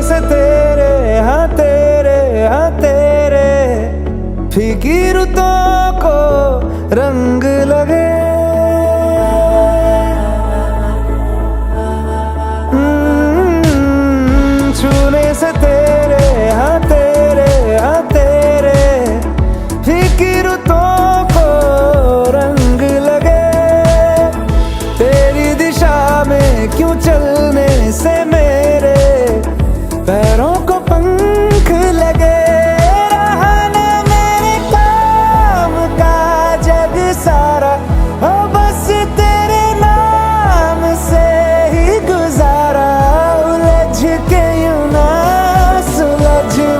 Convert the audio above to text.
से तेरे हाँ तेरे फीकी रुतों को रंग लगे। छूने से तेरे हाँ तेरे फीकी रुतों को रंग लगे। तेरी दिशा में क्यों चलने से